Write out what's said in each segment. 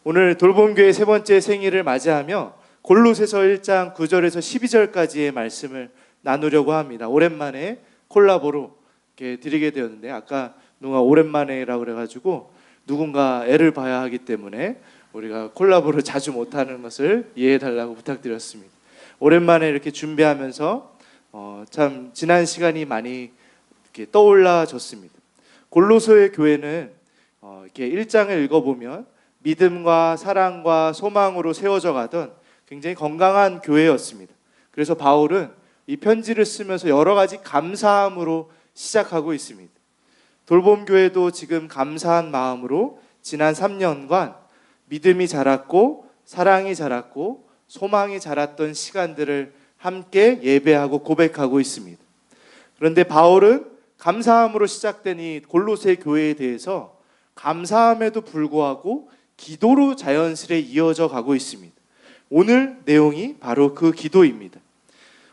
오늘 돌봄교회 세 번째 생일을 맞이하며 골로새서 1장 9절에서 12절까지의 말씀을 나누려고 합니다. 오랜만에 콜라보로 이렇게 드리게 되었는데, 아까 누가 오랜만에라고 그래가지고 누군가 애를 봐야 하기 때문에 우리가 콜라보를 자주 못하는 것을 이해해달라고 부탁드렸습니다. 오랜만에 이렇게 준비하면서 참 지난 시간이 많이 이렇게 떠올라졌습니다. 골로새의 교회는 이렇게 1장을 읽어보면 믿음과 사랑과 소망으로 세워져 가던 굉장히 건강한 교회였습니다. 그래서 바울은 이 편지를 쓰면서 여러 가지 감사함으로 시작하고 있습니다. 돌봄교회도 지금 감사한 마음으로 지난 3년간 믿음이 자랐고 사랑이 자랐고 소망이 자랐던 시간들을 함께 예배하고 고백하고 있습니다. 그런데 바울은 감사함으로 시작된 이 골로새 교회에 대해서 감사함에도 불구하고 기도로 자연스레 이어져 가고 있습니다. 오늘 내용이 바로 그 기도입니다.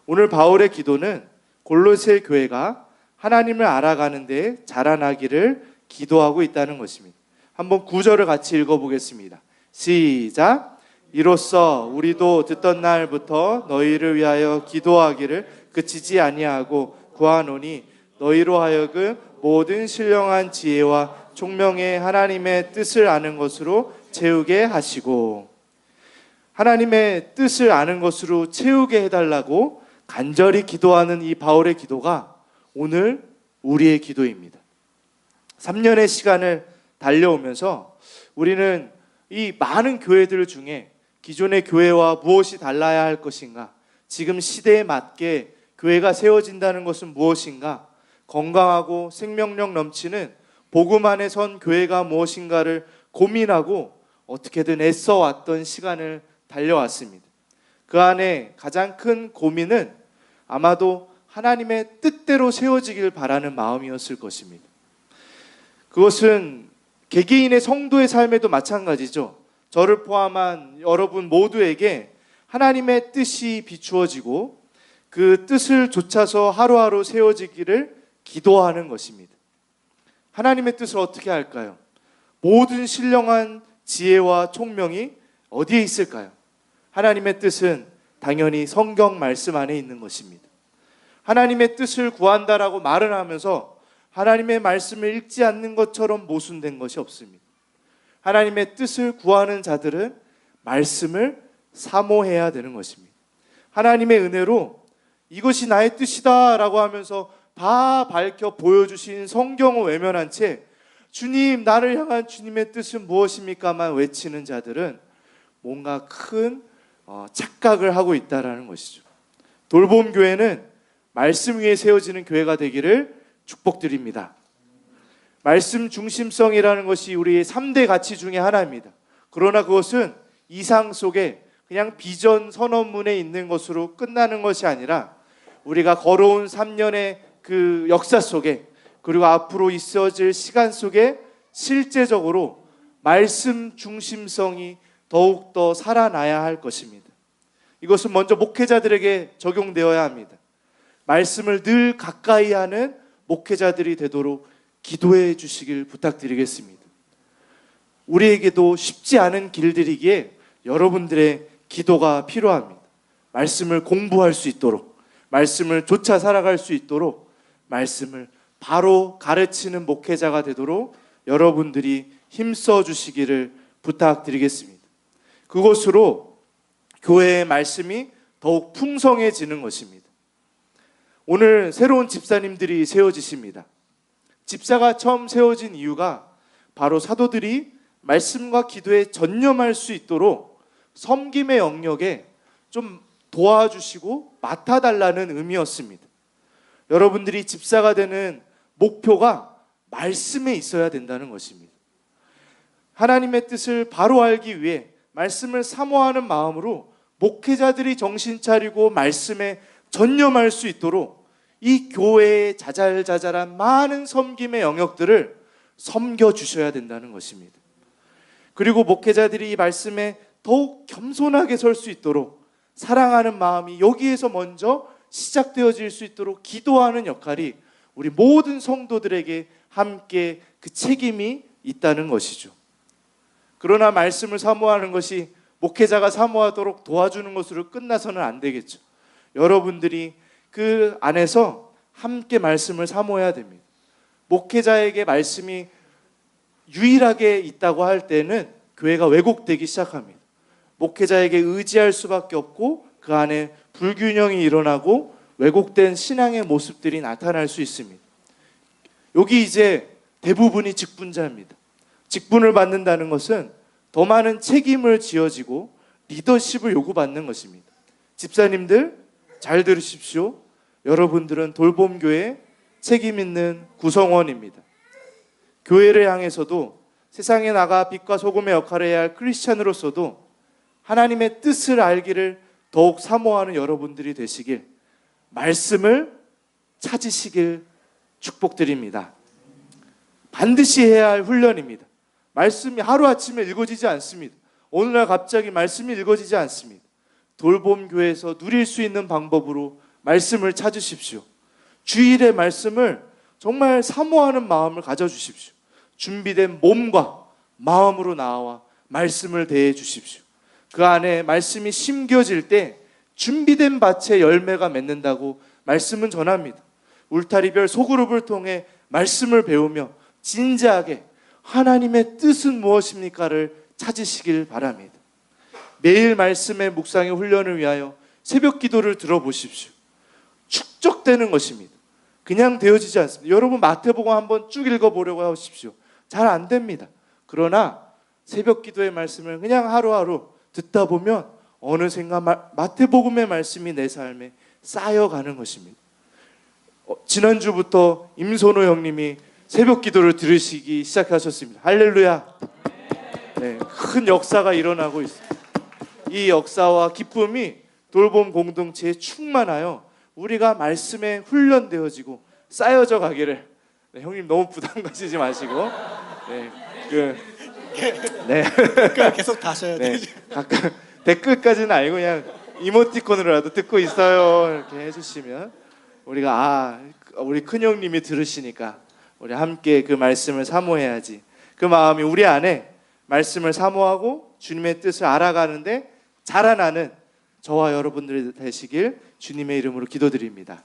오늘 바울의 기도는 골로새 교회가 하나님을 알아가는 데 자라나기를 기도하고 있다는 것입니다. 한번 9절을 같이 읽어보겠습니다. 시작. 이로써 우리도 듣던 날부터 너희를 위하여 기도하기를 그치지 아니하고 구하노니 너희로 하여금 모든 신령한 지혜와 총명의 하나님의 뜻을 아는 것으로 채우게 하시고, 하나님의 뜻을 아는 것으로 채우게 해달라고 간절히 기도하는 이 바울의 기도가 오늘 우리의 기도입니다. 3년의 시간을 달려오면서 우리는 이 많은 교회들 중에 기존의 교회와 무엇이 달라야 할 것인가, 지금 시대에 맞게 교회가 세워진다는 것은 무엇인가, 건강하고 생명력 넘치는 복음 안에 선 교회가 무엇인가를 고민하고 어떻게든 애써 왔던 시간을 달려왔습니다. 그 안에 가장 큰 고민은 아마도 하나님의 뜻대로 세워지길 바라는 마음이었을 것입니다. 그것은 개개인의 성도의 삶에도 마찬가지죠. 저를 포함한 여러분 모두에게 하나님의 뜻이 비추어지고 그 뜻을 좇아서 하루하루 세워지기를 기도하는 것입니다. 하나님의 뜻을 어떻게 할까요? 모든 신령한 지혜와 총명이 어디에 있을까요? 하나님의 뜻은 당연히 성경 말씀 안에 있는 것입니다. 하나님의 뜻을 구한다라고 말을 하면서 하나님의 말씀을 읽지 않는 것처럼 모순된 것이 없습니다. 하나님의 뜻을 구하는 자들은 말씀을 사모해야 되는 것입니다. 하나님의 은혜로 이것이 나의 뜻이다 라고 하면서 다 밝혀 보여주신 성경을 외면한 채 주님, 나를 향한 주님의 뜻은 무엇입니까만 외치는 자들은 뭔가 큰 착각을 하고 있다는 것이죠. 돌봄교회는 말씀 위에 세워지는 교회가 되기를 축복드립니다. 말씀 중심성이라는 것이 우리의 3대 가치 중에 하나입니다. 그러나 그것은 이상 속에 그냥 비전 선언문에 있는 것으로 끝나는 것이 아니라 우리가 걸어온 3년의 그 역사 속에, 그리고 앞으로 있어질 시간 속에 실제적으로 말씀 중심성이 더욱더 살아나야 할 것입니다. 이것은 먼저 목회자들에게 적용되어야 합니다. 말씀을 늘 가까이 하는 목회자들이 되도록 기도해 주시길 부탁드리겠습니다. 우리에게도 쉽지 않은 길들이기에 여러분들의 기도가 필요합니다. 말씀을 공부할 수 있도록, 말씀을 쫓아 살아갈 수 있도록, 말씀을 바로 가르치는 목회자가 되도록 여러분들이 힘써 주시기를 부탁드리겠습니다. 그것으로 교회의 말씀이 더욱 풍성해지는 것입니다. 오늘 새로운 집사님들이 세워지십니다. 집사가 처음 세워진 이유가 바로 사도들이 말씀과 기도에 전념할 수 있도록 섬김의 영역에 좀 도와주시고 맡아달라는 의미였습니다. 여러분들이 집사가 되는 목표가 말씀에 있어야 된다는 것입니다. 하나님의 뜻을 바로 알기 위해 말씀을 사모하는 마음으로 목회자들이 정신 차리고 말씀에 전념할 수 있도록 이 교회의 자잘자잘한 많은 섬김의 영역들을 섬겨주셔야 된다는 것입니다. 그리고 목회자들이 이 말씀에 더욱 겸손하게 설 수 있도록 사랑하는 마음이 여기에서 먼저 시작되어질 수 있도록 기도하는 역할이 우리 모든 성도들에게 함께 그 책임이 있다는 것이죠. 그러나 말씀을 사모하는 것이 목회자가 사모하도록 도와주는 것으로 끝나서는 안 되겠죠. 여러분들이 그 안에서 함께 말씀을 사모해야 됩니다. 목회자에게 말씀이 유일하게 있다고 할 때는 교회가 왜곡되기 시작합니다. 목회자에게 의지할 수밖에 없고 그 안에 불균형이 일어나고 왜곡된 신앙의 모습들이 나타날 수 있습니다. 여기 이제 대부분이 직분자입니다. 직분을 받는다는 것은 더 많은 책임을 지어지고 리더십을 요구받는 것입니다. 집사님들 잘 들으십시오. 여러분들은 돌봄교회 책임 있는 구성원입니다. 교회를 향해서도 세상에 나가 빛과 소금의 역할을 해야 할 크리스찬으로서도 하나님의 뜻을 알기를 더욱 사모하는 여러분들이 되시길, 말씀을 찾으시길 축복드립니다. 반드시 해야 할 훈련입니다. 말씀이 하루아침에 읽어지지 않습니다. 어느 날 갑자기 말씀이 읽어지지 않습니다. 돌봄교회에서 누릴 수 있는 방법으로 말씀을 찾으십시오. 주일의 말씀을 정말 사모하는 마음을 가져주십시오. 준비된 몸과 마음으로 나와 말씀을 대해 주십시오. 그 안에 말씀이 심겨질 때 준비된 밭에 열매가 맺는다고 말씀은 전합니다. 울타리별 소그룹을 통해 말씀을 배우며 진지하게 하나님의 뜻은 무엇입니까를 찾으시길 바랍니다. 매일 말씀의 묵상의 훈련을 위하여 새벽 기도를 들어보십시오. 축적되는 것입니다. 그냥 되어지지 않습니다. 여러분 마태복음 한번 쭉 읽어보려고 하십시오. 잘 안 됩니다. 그러나 새벽 기도의 말씀을 그냥 하루하루 듣다 보면 어느샌가 마태복음의 말씀이 내 삶에 쌓여가는 것입니다. 지난주부터 임선호 형님이 새벽 기도를 들으시기 시작하셨습니다. 할렐루야. 네, 큰 역사가 일어나고 있습니다. 이 역사와 기쁨이 돌봄 공동체에 충만하여 우리가 말씀에 훈련되어지고 쌓여져 가기를. 네, 형님 너무 부담 가지지 마시고 계속 다셔야 되지. 가끔 댓글까지는 아니고 그냥 이모티콘으로라도 듣고 있어요 이렇게 해주시면 우리가 우리 큰형님이 들으시니까 우리 함께 그 말씀을 사모해야지. 그 마음이 우리 안에 말씀을 사모하고 주님의 뜻을 알아가는데 자라나는 저와 여러분들이 되시길 주님의 이름으로 기도드립니다.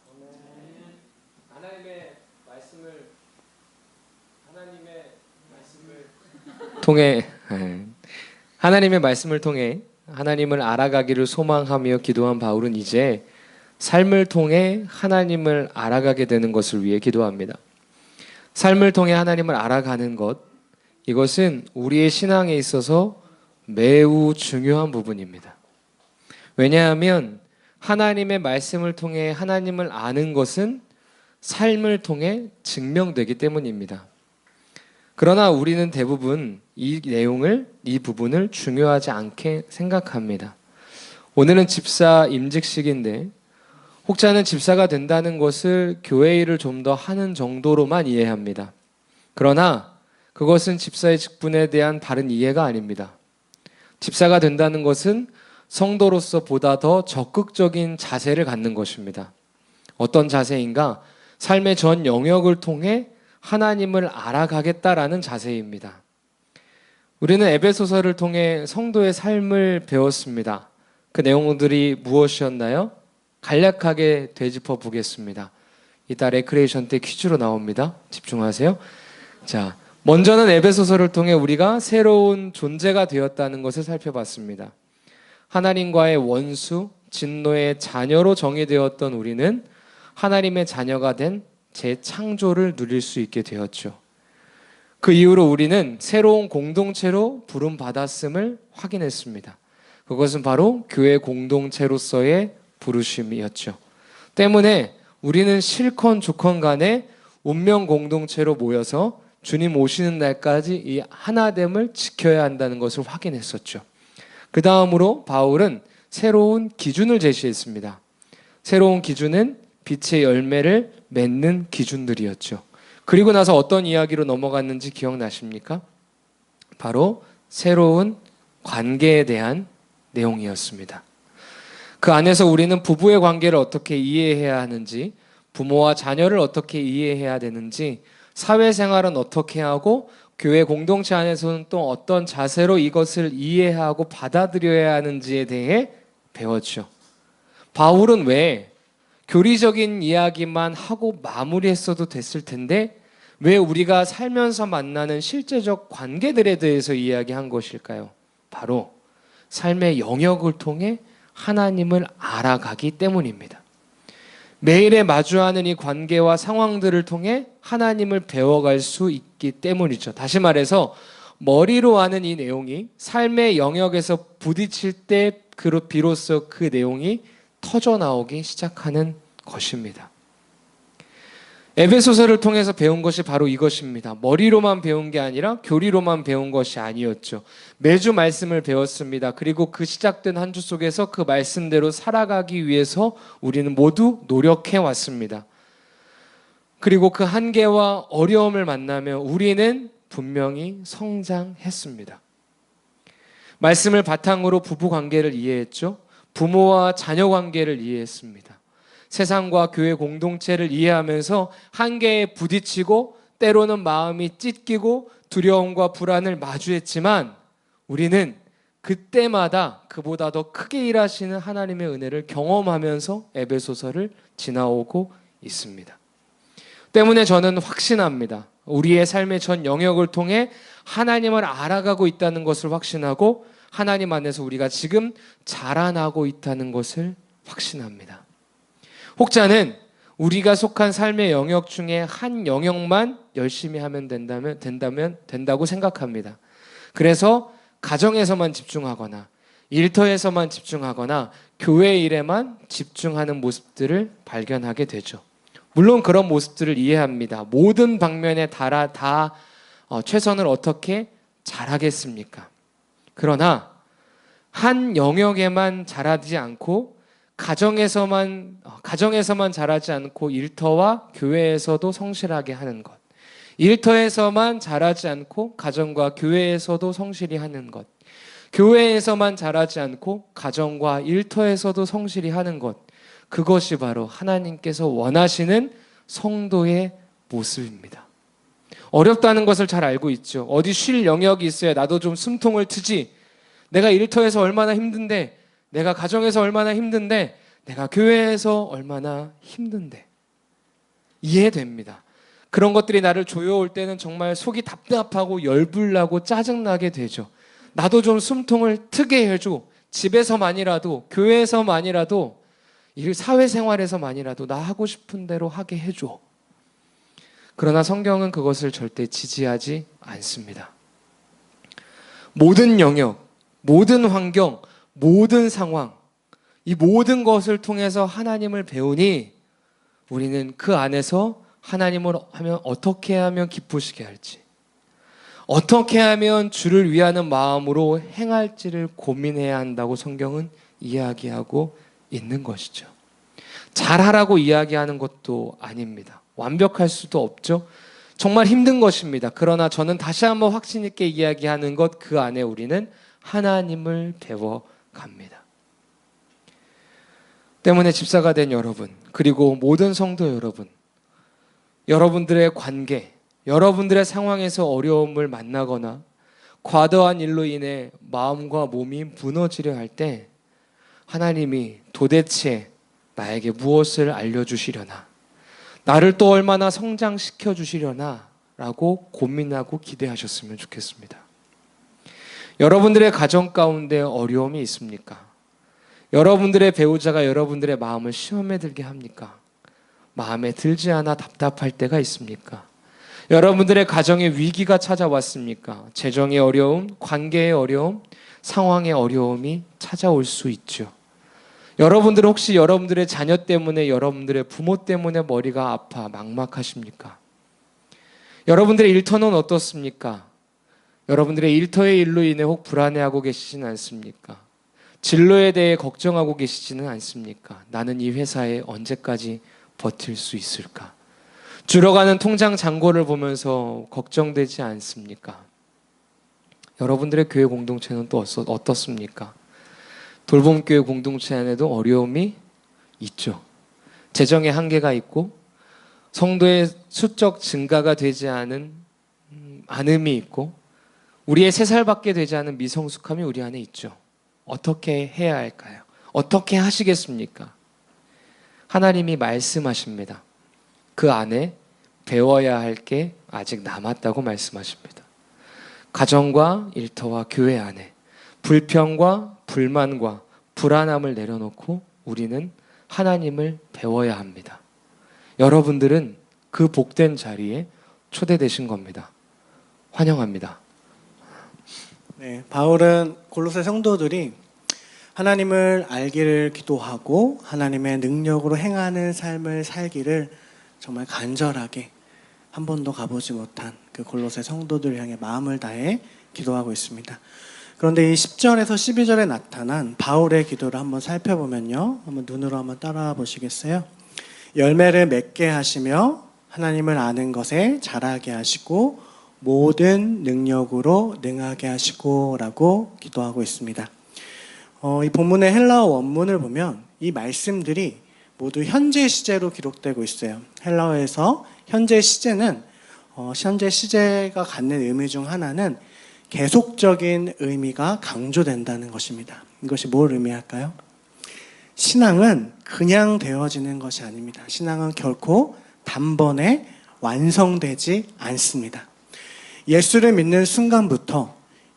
하나님의 말씀을 통해 하나님을 알아가기를 소망하며 기도한 바울은 이제 삶을 통해 하나님을 알아가게 되는 것을 위해 기도합니다. 삶을 통해 하나님을 알아가는 것, 이것은 우리의 신앙에 있어서 매우 중요한 부분입니다. 왜냐하면 하나님의 말씀을 통해 하나님을 아는 것은 삶을 통해 증명되기 때문입니다. 그러나 우리는 대부분 이 부분을 중요하지 않게 생각합니다. 오늘은 집사 임직식인데 혹자는 집사가 된다는 것을 교회 일을 좀 더 하는 정도로만 이해합니다. 그러나 그것은 집사의 직분에 대한 바른 이해가 아닙니다. 집사가 된다는 것은 성도로서 보다 더 적극적인 자세를 갖는 것입니다. 어떤 자세인가? 삶의 전 영역을 통해 하나님을 알아가겠다라는 자세입니다. 우리는 에베소서를 통해 성도의 삶을 배웠습니다. 그 내용들이 무엇이었나요? 간략하게 되짚어 보겠습니다. 이따 레크레이션 때 퀴즈로 나옵니다. 집중하세요. 자, 먼저는 에베소서를 통해 우리가 새로운 존재가 되었다는 것을 살펴봤습니다. 하나님과의 원수, 진노의 자녀로 정의되었던 우리는 하나님의 자녀가 된 재창조를 누릴 수 있게 되었죠. 그 이후로 우리는 새로운 공동체로 부름받았음을 확인했습니다. 그것은 바로 교회 공동체로서의 부르심이었죠. 때문에 우리는 실컷 좋건 간에 운명 공동체로 모여서 주님 오시는 날까지 이 하나됨을 지켜야 한다는 것을 확인했었죠. 그 다음으로 바울은 새로운 기준을 제시했습니다. 새로운 기준은 빛의 열매를 맺는 기준들이었죠. 그리고 나서 어떤 이야기로 넘어갔는지 기억나십니까? 바로 새로운 관계에 대한 내용이었습니다. 그 안에서 우리는 부부의 관계를 어떻게 이해해야 하는지, 부모와 자녀를 어떻게 이해해야 되는지, 사회생활은 어떻게 하고 교회 공동체 안에서는 또 어떤 자세로 이것을 이해하고 받아들여야 하는지에 대해 배웠죠. 바울은 왜 교리적인 이야기만 하고 마무리했어도 됐을 텐데 왜 우리가 살면서 만나는 실제적 관계들에 대해서 이야기한 것일까요? 바로 삶의 영역을 통해 하나님을 알아가기 때문입니다. 매일에 마주하는 이 관계와 상황들을 통해 하나님을 배워갈 수 있기 때문이죠. 다시 말해서 머리로 아는 이 내용이 삶의 영역에서 부딪힐 때 비로소 그 내용이 터져나오기 시작하는 것입니다. 에베소서를 통해서 배운 것이 바로 이것입니다. 머리로만 배운 게 아니라 교리로만 배운 것이 아니었죠. 매주 말씀을 배웠습니다. 그리고 그 시작된 한 주 속에서 그 말씀대로 살아가기 위해서 우리는 모두 노력해 왔습니다. 그리고 그 한계와 어려움을 만나며 우리는 분명히 성장했습니다. 말씀을 바탕으로 부부 관계를 이해했죠. 부모와 자녀 관계를 이해했습니다. 세상과 교회 공동체를 이해하면서 한계에 부딪히고 때로는 마음이 찢기고 두려움과 불안을 마주했지만 우리는 그때마다 그보다 더 크게 일하시는 하나님의 은혜를 경험하면서 에베소서를 지나오고 있습니다. 때문에 저는 확신합니다. 우리의 삶의 전 영역을 통해 하나님을 알아가고 있다는 것을 확신하고 하나님 안에서 우리가 지금 자라나고 있다는 것을 확신합니다. 혹자는 우리가 속한 삶의 영역 중에 한 영역만 열심히 하면 된다고 생각합니다. 그래서 가정에서만 집중하거나 일터에서만 집중하거나 교회 일에만 집중하는 모습들을 발견하게 되죠. 물론 그런 모습들을 이해합니다. 모든 방면에 다 최선을 어떻게 잘하겠습니까? 그러나 한 영역에만 잘하지 않고 가정에서만 잘하지 않고 일터와 교회에서도 성실하게 하는 것, 일터에서만 잘하지 않고 가정과 교회에서도 성실히 하는 것, 교회에서만 잘하지 않고 가정과 일터에서도 성실히 하는 것, 그것이 바로 하나님께서 원하시는 성도의 모습입니다. 어렵다는 것을 잘 알고 있죠. 어디 쉴 영역이 있어야 나도 좀 숨통을 트지. 내가 일터에서 얼마나 힘든데, 내가 가정에서 얼마나 힘든데, 내가 교회에서 얼마나 힘든데. 이해됩니다. 그런 것들이 나를 조여올 때는 정말 속이 답답하고 열불나고 짜증나게 되죠. 나도 좀 숨통을 트게 해줘. 집에서만이라도, 교회에서만이라도, 사회생활에서만이라도 나 하고 싶은 대로 하게 해줘. 그러나 성경은 그것을 절대 지지하지 않습니다. 모든 영역, 모든 환경, 모든 상황, 이 모든 것을 통해서 하나님을 배우니 우리는 그 안에서 하나님을 어떻게 하면 기쁘시게 할지, 어떻게 하면 주를 위하는 마음으로 행할지를 고민해야 한다고 성경은 이야기하고 있는 것이죠. 잘하라고 이야기하는 것도 아닙니다. 완벽할 수도 없죠. 정말 힘든 것입니다. 그러나 저는 다시 한번 확신 있게 이야기하는 것, 그 안에 우리는 하나님을 배워갑니다. 때문에 집사가 된 여러분, 그리고 모든 성도 여러분, 여러분들의 관계, 여러분들의 상황에서 어려움을 만나거나 과도한 일로 인해 마음과 몸이 무너지려 할 때 하나님이 도대체 나에게 무엇을 알려주시려나, 나를 또 얼마나 성장시켜 주시려나 라고 고민하고 기대하셨으면 좋겠습니다. 여러분들의 가정 가운데 어려움이 있습니까? 여러분들의 배우자가 여러분들의 마음을 시험에 들게 합니까? 마음에 들지 않아 답답할 때가 있습니까? 여러분들의 가정에 위기가 찾아왔습니까? 재정의 어려움, 관계의 어려움, 상황의 어려움이 찾아올 수 있죠. 여러분들은 혹시 여러분들의 자녀 때문에, 여러분들의 부모 때문에 머리가 아파 막막하십니까? 여러분들의 일터는 어떻습니까? 여러분들의 일터의 일로 인해 혹 불안해하고 계시지는 않습니까? 진로에 대해 걱정하고 계시지는 않습니까? 나는 이 회사에 언제까지 버틸 수 있을까? 줄어가는 통장 잔고를 보면서 걱정되지 않습니까? 여러분들의 교회 공동체는 또 어떻습니까? 돌봄교회 공동체 안에도 어려움이 있죠. 재정의 한계가 있고 성도의 수적 증가가 되지 않은 안음이 있고 우리의 3살밖에 되지 않은 미성숙함이 우리 안에 있죠. 어떻게 해야 할까요? 어떻게 하시겠습니까? 하나님이 말씀하십니다. 그 안에 배워야 할 게 아직 남았다고 말씀하십니다. 가정과 일터와 교회 안에 불평과 불만과 불안함을 내려놓고 우리는 하나님을 배워야 합니다. 여러분들은 그 복된 자리에 초대되신 겁니다. 환영합니다. 네, 바울은 골로새 성도들이 하나님을 알기를 기도하고 하나님의 능력으로 행하는 삶을 살기를 정말 간절하게 한 번도 가보지 못한 그 골로새 성도들 향해 마음을 다해 기도하고 있습니다. 그런데 이 10절에서 12절에 나타난 바울의 기도를 한번 살펴보면요. 한번 눈으로 한번 따라와 보시겠어요? 열매를 맺게 하시며 하나님을 아는 것에 자라게 하시고 모든 능력으로 능하게 하시고 라고 기도하고 있습니다. 이 본문의 헬라어 원문을 보면 이 말씀들이 모두 현재 시제로 기록되고 있어요. 헬라어에서 현재 시제는 현재 시제가 갖는 의미 중 하나는 계속적인 의미가 강조된다는 것입니다. 이것이 뭘 의미할까요? 신앙은 그냥 되어지는 것이 아닙니다. 신앙은 결코 단번에 완성되지 않습니다. 예수를 믿는 순간부터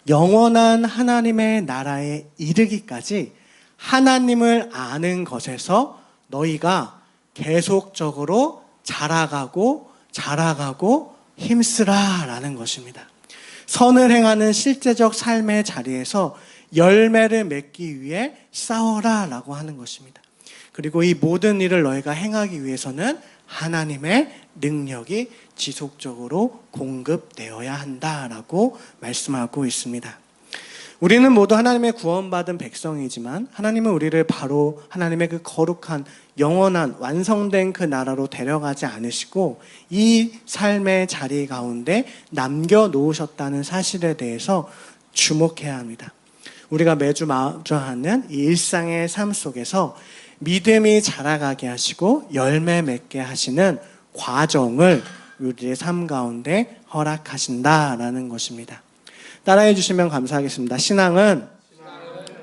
영원한 하나님의 나라에 이르기까지 하나님을 아는 것에서 너희가 계속적으로 자라가고 힘쓰라 라는 것입니다. 선을 행하는 실제적 삶의 자리에서 열매를 맺기 위해 싸워라 라고 하는 것입니다. 그리고 이 모든 일을 너희가 행하기 위해서는 하나님의 능력이 지속적으로 공급되어야 한다라고 말씀하고 있습니다. 우리는 모두 하나님의 구원받은 백성이지만 하나님은 우리를 바로 하나님의 그 거룩한 영원한 완성된 그 나라로 데려가지 않으시고 이 삶의 자리 가운데 남겨놓으셨다는 사실에 대해서 주목해야 합니다. 우리가 매주 마주하는 이 일상의 삶 속에서 믿음이 자라가게 하시고 열매 맺게 하시는 과정을 우리의 삶 가운데 허락하신다라는 것입니다. 따라해 주시면 감사하겠습니다. 신앙은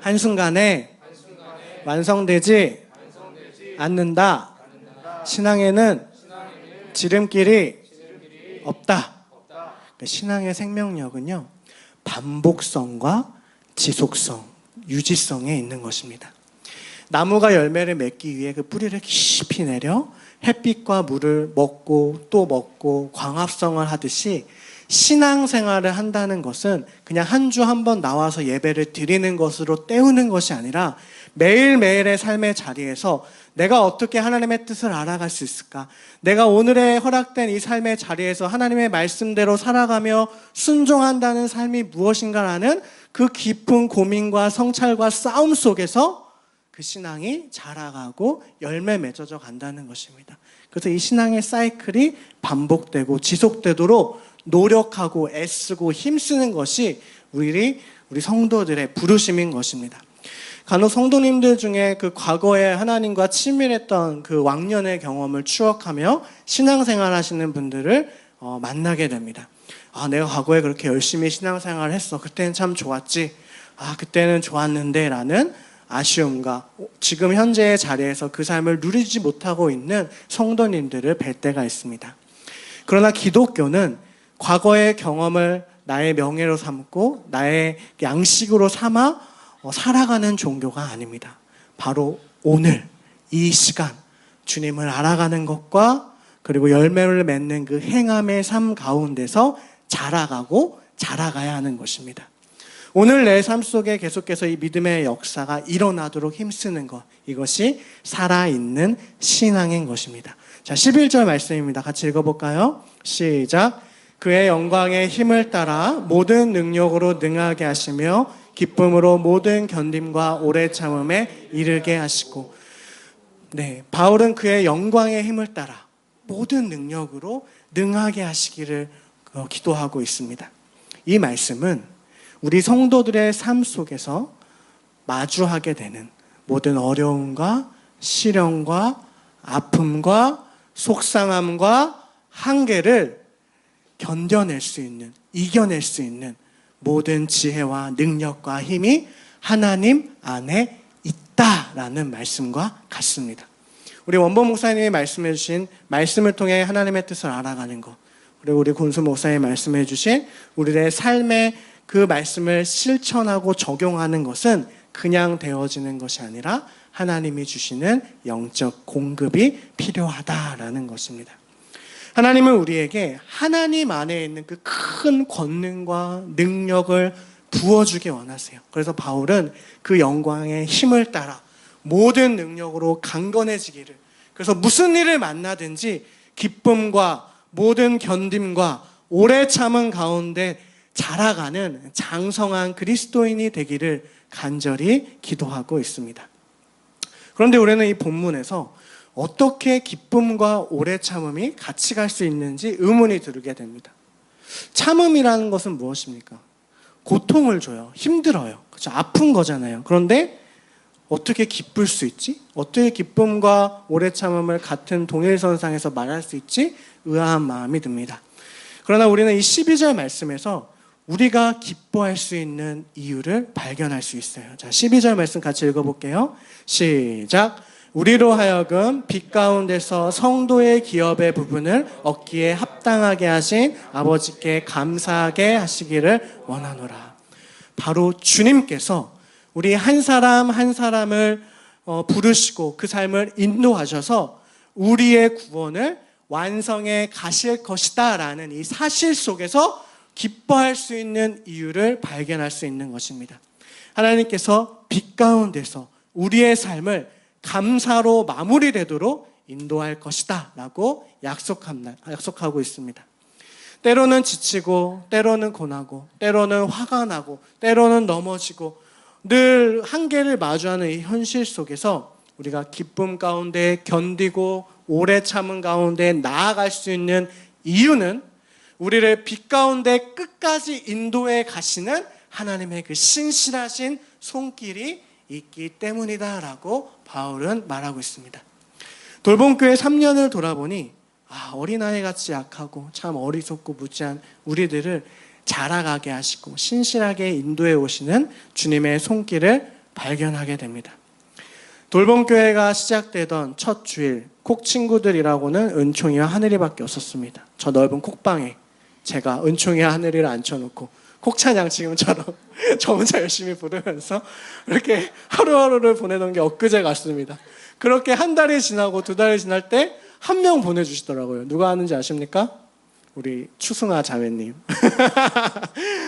한순간에 완성되지 않는다. 신앙에는 지름길이 없다. 신앙의 생명력은요, 반복성과 지속성, 유지성에 있는 것입니다. 나무가 열매를 맺기 위해 그 뿌리를 깊이 내려 햇빛과 물을 먹고 또 먹고 광합성을 하듯이 신앙생활을 한다는 것은 그냥 한 주 한 번 나와서 예배를 드리는 것으로 때우는 것이 아니라 매일매일의 삶의 자리에서 내가 어떻게 하나님의 뜻을 알아갈 수 있을까? 내가 오늘의 허락된 이 삶의 자리에서 하나님의 말씀대로 살아가며 순종한다는 삶이 무엇인가라는 그 깊은 고민과 성찰과 싸움 속에서 그 신앙이 자라가고 열매 맺어져 간다는 것입니다. 그래서 이 신앙의 사이클이 반복되고 지속되도록 노력하고 애쓰고 힘쓰는 것이 우리 성도들의 부르심인 것입니다. 간혹 성도님들 중에 그 과거에 하나님과 친밀했던 그 왕년의 경험을 추억하며 신앙생활 하시는 분들을 만나게 됩니다. 내가 과거에 그렇게 열심히 신앙생활을 했어. 그때는 참 좋았지. 그때는 좋았는데 라는 아쉬움과 지금 현재의 자리에서 그 삶을 누리지 못하고 있는 성도님들을 뵐 때가 있습니다. 그러나 기독교는 과거의 경험을 나의 명예로 삼고 나의 양식으로 삼아 살아가는 종교가 아닙니다. 바로 오늘 이 시간 주님을 알아가는 것과 그리고 열매를 맺는 그 행함의 삶 가운데서 자라가고 자라가야 하는 것입니다. 오늘 내 삶 속에 계속해서 이 믿음의 역사가 일어나도록 힘쓰는 것, 이것이 살아있는 신앙인 것입니다. 자, 11절 말씀입니다. 같이 읽어볼까요? 시작. 그의 영광의 힘을 따라 모든 능력으로 능하게 하시며 기쁨으로 모든 견딤과 오래 참음에 이르게 하시고. 네, 바울은 그의 영광의 힘을 따라 모든 능력으로 능하게 하시기를 기도하고 있습니다. 이 말씀은 우리 성도들의 삶 속에서 마주하게 되는 모든 어려움과 시련과 아픔과 속상함과 한계를 견뎌낼 수 있는, 이겨낼 수 있는 모든 지혜와 능력과 힘이 하나님 안에 있다라는 말씀과 같습니다. 우리 원보 목사님이 말씀해 주신 말씀을 통해 하나님의 뜻을 알아가는 것, 그리고 우리 군수 목사님이 말씀해 주신 우리의 삶에 그 말씀을 실천하고 적용하는 것은 그냥 되어지는 것이 아니라 하나님이 주시는 영적 공급이 필요하다라는 것입니다. 하나님은 우리에게 하나님 안에 있는 그 큰 권능과 능력을 부어주기 원하세요. 그래서 바울은 그 영광의 힘을 따라 모든 능력으로 강건해지기를, 그래서 무슨 일을 만나든지 기쁨과 모든 견딤과 오래 참은 가운데 자라가는 장성한 그리스도인이 되기를 간절히 기도하고 있습니다. 그런데 우리는 이 본문에서 어떻게 기쁨과 오래 참음이 같이 갈 수 있는지 의문이 들게 됩니다. 참음이라는 것은 무엇입니까? 고통을 줘요. 힘들어요. 그렇죠? 아픈 거잖아요. 그런데 어떻게 기쁠 수 있지? 어떻게 기쁨과 오래 참음을 같은 동일선상에서 말할 수 있지? 의아한 마음이 듭니다. 그러나 우리는 이 12절 말씀에서 우리가 기뻐할 수 있는 이유를 발견할 수 있어요. 자, 12절 말씀 같이 읽어볼게요. 시작. 우리로 하여금 빛 가운데서 성도의 기업의 부분을 얻기에 합당하게 하신 아버지께 감사하게 하시기를 원하노라. 바로 주님께서 우리 한 사람 한 사람을 부르시고 그 삶을 인도하셔서 우리의 구원을 완성해 가실 것이다 라는 이 사실 속에서 기뻐할 수 있는 이유를 발견할 수 있는 것입니다. 하나님께서 빛 가운데서 우리의 삶을 감사로 마무리되도록 인도할 것이다 라고 약속하고 있습니다. 때로는 지치고, 때로는 고나고, 때로는 화가 나고, 때로는 넘어지고, 늘 한계를 마주하는 이 현실 속에서 우리가 기쁨 가운데 견디고 오래 참은 가운데 나아갈 수 있는 이유는 우리를 빛 가운데 끝까지 인도해 가시는 하나님의 그 신실하신 손길이 있기 때문이다라고 바울은 말하고 있습니다. 돌봄교회 3년을 돌아보니 어린아이같이 약하고 참 어리석고 무지한 우리들을 자라가게 하시고 신실하게 인도해 오시는 주님의 손길을 발견하게 됩니다. 돌봄교회가 시작되던 첫 주일 콕 친구들이라고는 은총이와 하늘이밖에 없었습니다. 저 넓은 콕방에 제가 은총이와 하늘이를 앉혀놓고 콕찬양 지금처럼 저 혼자 열심히 부르면서 이렇게 하루하루를 보내던 게 엊그제 같습니다. 그렇게 한 달이 지나고 두 달이 지날 때 한 명 보내주시더라고요. 누가 하는지 아십니까? 우리 추승아 자매님.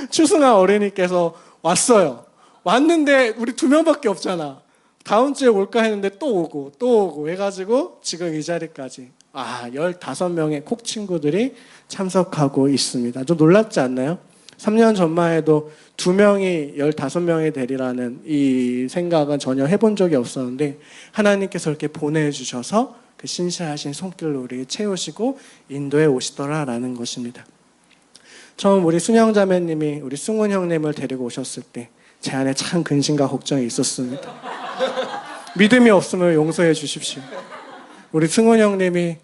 추승아 어린이께서 왔어요. 왔는데 우리 2명밖에 없잖아. 다음 주에 올까 했는데 또 오고 해가지고 지금 이 자리까지 15명의 콕 친구들이 참석하고 있습니다. 좀 놀랍지 않나요? 3년 전만 해도 2명이 15명이 되리라는 이 생각은 전혀 해본 적이 없었는데 하나님께서 이렇게 보내주셔서 그 신실하신 손길로 우리를 채우시고 인도해 오시더라라는 것입니다. 처음 우리 순영 자매님이 우리 승훈 형님을 데리고 오셨을 때 제 안에 참 근심과 걱정이 있었습니다. 믿음이 없으면 용서해 주십시오. 우리 승훈 형님이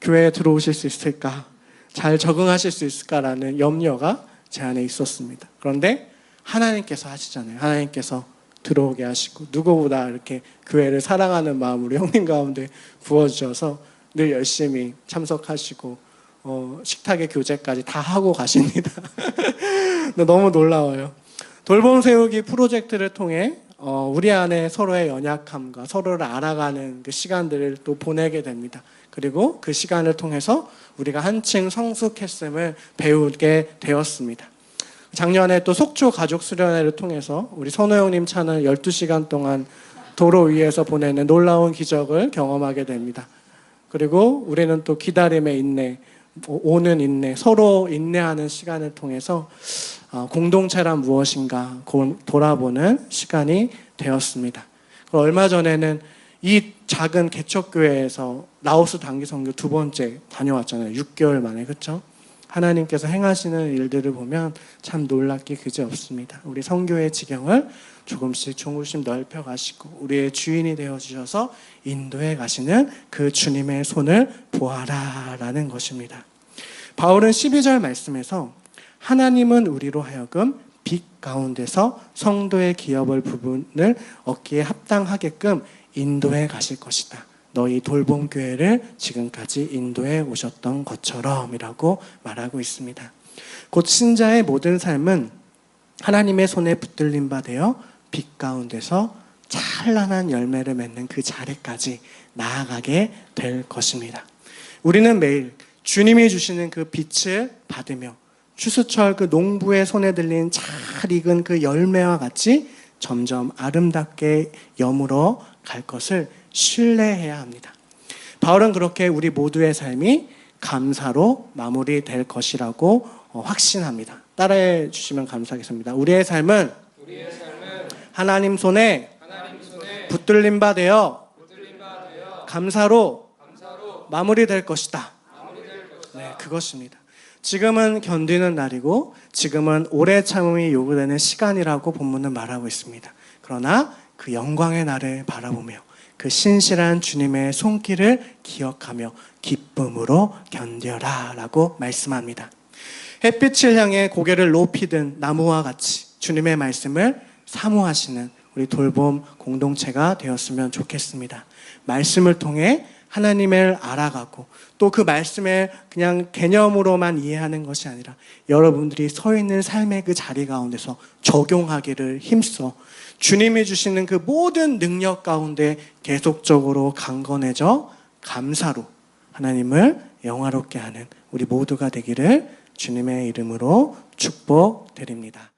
교회에 들어오실 수 있을까? 잘 적응하실 수 있을까라는 염려가 제 안에 있었습니다. 그런데 하나님께서 하시잖아요. 하나님께서 들어오게 하시고 누구보다 이렇게 교회를 사랑하는 마음으로 형님 가운데 부어주셔서 늘 열심히 참석하시고 식탁의 교제까지 다 하고 가십니다. 너무 놀라워요. 돌봄 세우기 프로젝트를 통해 우리 안에 서로의 연약함과 서로를 알아가는 그 시간들을 또 보내게 됩니다. 그리고 그 시간을 통해서 우리가 한층 성숙했음을 배우게 되었습니다. 작년에 또 속초 가족 수련회를 통해서 우리 선호 형님 차는 12시간 동안 도로 위에서 보내는 놀라운 기적을 경험하게 됩니다. 그리고 우리는 또 기다림의 인내, 오는 인내, 서로 인내하는 시간을 통해서 공동체란 무엇인가 돌아보는 시간이 되었습니다. 얼마 전에는 이 작은 개척교회에서 라오스 단기 선교 2번째 다녀왔잖아요. 6개월 만에, 그렇죠? 하나님께서 행하시는 일들을 보면 참 놀랍게 그지없습니다. 우리 성교의 지경을 조금씩 넓혀 가시고 우리의 주인이 되어 주셔서 인도해 가시는 그 주님의 손을 보아라라는 것입니다. 바울은 12절 말씀에서 하나님은 우리로 하여금 빛 가운데서 성도의 기업을 부분을 얻기에 합당하게끔 인도해 가실 것이다. 너희 돌봄 교회를 지금까지 인도해 오셨던 것처럼이라고 말하고 있습니다. 곧 신자의 모든 삶은 하나님의 손에 붙들린 바 되어 빛 가운데서 찬란한 열매를 맺는 그 자리까지 나아가게 될 것입니다. 우리는 매일 주님이 주시는 그 빛을 받으며 추수철 그 농부의 손에 들린 잘 익은 그 열매와 같이 점점 아름답게 여물어 갈 것을 신뢰해야 합니다. 바울은 그렇게 우리 모두의 삶이 감사로 마무리될 것이라고 확신합니다. 따라해 주시면 감사하겠습니다. 우리의 삶은 하나님 손에 붙들린 바 되어 감사로 마무리될 것이다. 네, 그것입니다. 지금은 견디는 날이고 지금은 오래 참음이 요구되는 시간이라고 본문은 말하고 있습니다. 그러나 그 영광의 날을 바라보며 그 신실한 주님의 손길을 기억하며 기쁨으로 견뎌라 라고 말씀합니다. 햇빛을 향해 고개를 높이든 나무와 같이 주님의 말씀을 사모하시는 우리 돌봄 공동체가 되었으면 좋겠습니다. 말씀을 통해 하나님을 알아가고 또 그 말씀을 그냥 개념으로만 이해하는 것이 아니라 여러분들이 서 있는 삶의 그 자리 가운데서 적용하기를 힘써 주님이 주시는 그 모든 능력 가운데 계속적으로 강건해져 감사로 하나님을 영화롭게 하는 우리 모두가 되기를 주님의 이름으로 축복드립니다.